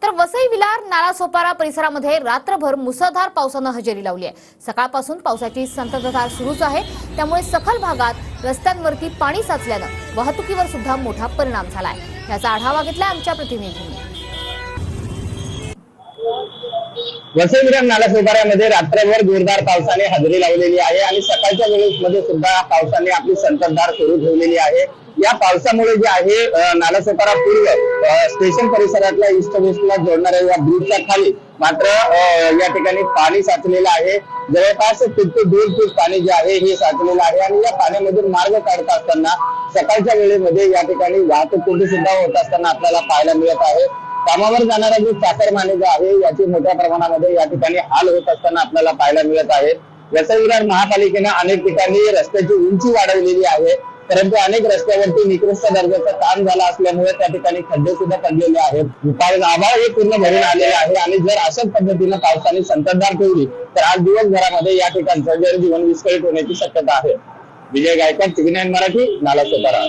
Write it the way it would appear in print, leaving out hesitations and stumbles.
तर वसई विलार नालासोपारा परिसरामध्ये रात्रभर मुसळधार पावसानं हजेरी लावली आहे। सकाळपासून पावसाची संततधार सुरूच आहे, त्यामुळे सखल भागात रस्त्यांवरती पाणी साचल्यानं वाहतुकीवर सुद्धा मोठा परिणाम झालाय। याचा आढावा घेतला आमच्या प्रतिनिधींनी। वसई विलार नालासोपाऱ्यामध्ये रात्रभर जोरदार पावसाने हजेरी लावलेली आहे आणि सकाळच्या वेळेमध्ये सुद्धा पावसाने आपली संततधार सुरू ठेवलेली आहे। या पावसामुळे जे आहे नालासोपारा पूर्व स्टेशन परिसरातल्या ईस्ट वेस्टला जोडणाऱ्या या ब्रिजच्या खाली मात्र या ठिकाणी पाणी साचलेलं आहे। जवळपास 1 ते 1.5 फूट पाणी जे आहे हे साचलेलं आहे आणि या पाण्यामधून मार्ग काढत असताना सकाळच्या वेळेमध्ये या ठिकाणी वाहतूक कोंडी सुद्धा होत असताना आपल्याला पाहायला मिळत आहे। कामावर जाणारा जो चाकरमानी जो आहे याची मोठ्या प्रमाणामध्ये या ठिकाणी हाल होत असताना आपल्याला पाहायला मिळत आहे। वसई विलार महापालिकेने अनेक ठिकाणी रस्त्याची उंची वाढवलेली आहे, परंतु अनेक रस्त्यावरती निकृष्ट दर्जाचं काम झालं असल्यामुळे त्या ठिकाणी खड्डे सुद्धा पडलेले आहेत। आभाळ हे पूर्ण भरून आलेले आहे आणि जर अशाच पद्धतीनं पावसाने संततधार ठेवली तर आज दिवसभरामध्ये या ठिकाणचं जनजीवन विस्कळीत होण्याची शक्यता आहे। विजय गायकवाड, TV9 मराठी, नालासोपारा।